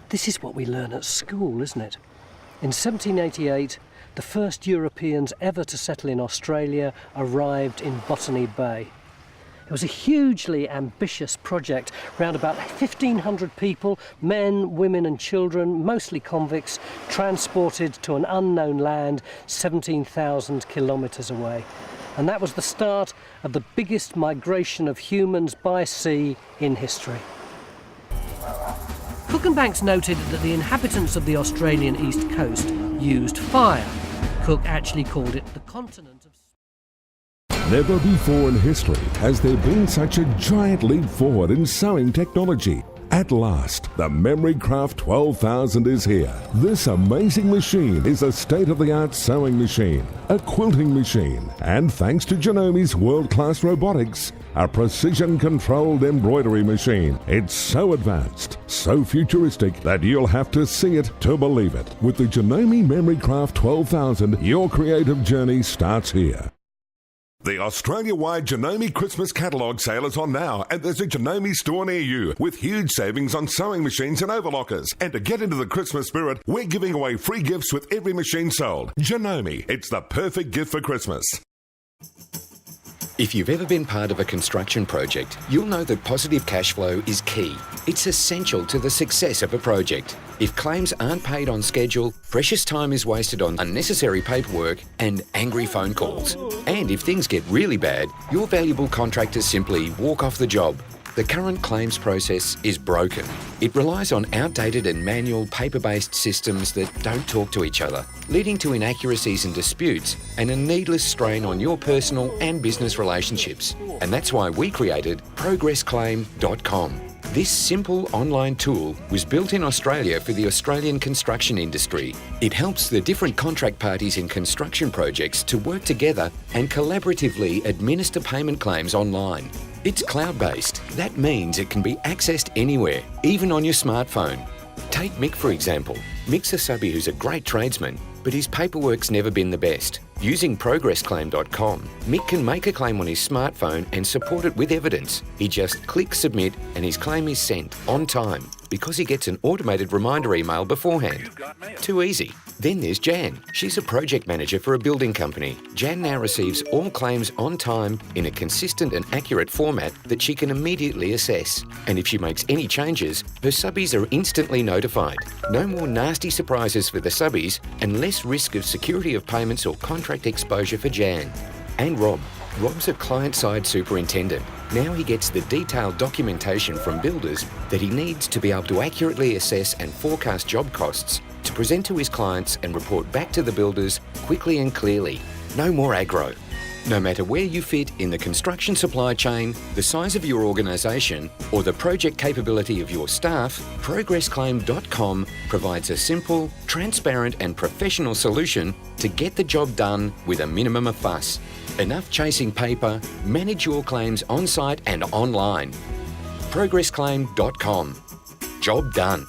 This is what we learn at school, isn't it? In 1788, the first Europeans ever to settle in Australia arrived in Botany Bay. It was a hugely ambitious project. Around about 1,500 people, men, women and children, mostly convicts, transported to an unknown land 17,000 kilometres away. And that was the start of the biggest migration of humans by sea in history. Cook and Banks noted that the inhabitants of the Australian east coast used fire. Cook actually called it the continent of... Never before in history has there been such a giant leap forward in sewing technology. At last, the Memorycraft 12,000 is here. This amazing machine is a state-of-the-art sewing machine, a quilting machine, and thanks to Genomi's world-class robotics, a precision-controlled embroidery machine. It's so advanced, so futuristic that you'll have to see it to believe it. With the Genomi Memorycraft 12,000, your creative journey starts here. The Australia-wide Genomi Christmas catalogue sale is on now, and there's a Genomi store near you with huge savings on sewing machines and overlockers. And to get into the Christmas spirit, we're giving away free gifts with every machine sold. Genomi, it's the perfect gift for Christmas. If you've ever been part of a construction project, you'll know that positive cash flow is key. It's essential to the success of a project. If claims aren't paid on schedule, precious time is wasted on unnecessary paperwork and angry phone calls. And if things get really bad, your valuable contractors simply walk off the job. The current claims process is broken. It relies on outdated and manual paper-based systems that don't talk to each other, leading to inaccuracies and disputes and a needless strain on your personal and business relationships. And that's why we created ProgressClaim.com. This simple online tool was built in Australia for the Australian construction industry. It helps the different contract parties in construction projects to work together and collaboratively administer payment claims online. It's cloud-based. That means it can be accessed anywhere, even on your smartphone. Take Mick, for example. Mick's a subby who's a great tradesman, but his paperwork's never been the best. Using ProgressClaim.com, Mick can make a claim on his smartphone and support it with evidence. He just clicks submit and his claim is sent on time because he gets an automated reminder email beforehand. Too easy. Then there's Jan. She's a project manager for a building company. Jan now receives all claims on time in a consistent and accurate format that she can immediately assess. And if she makes any changes, her subbies are instantly notified. No more nasty surprises for the subbies and less risk of security of payments or contract exposure for Jan. And Rob. Rob's a client-side superintendent. Now he gets the detailed documentation from builders that he needs to be able to accurately assess and forecast job costs to present to his clients and report back to the builders quickly and clearly. No more aggro. No matter where you fit in the construction supply chain, the size of your organisation, or the project capability of your staff, ProgressClaim.com provides a simple, transparent and professional solution to get the job done with a minimum of fuss. Enough chasing paper, manage your claims on-site and online. ProgressClaim.com. Job done.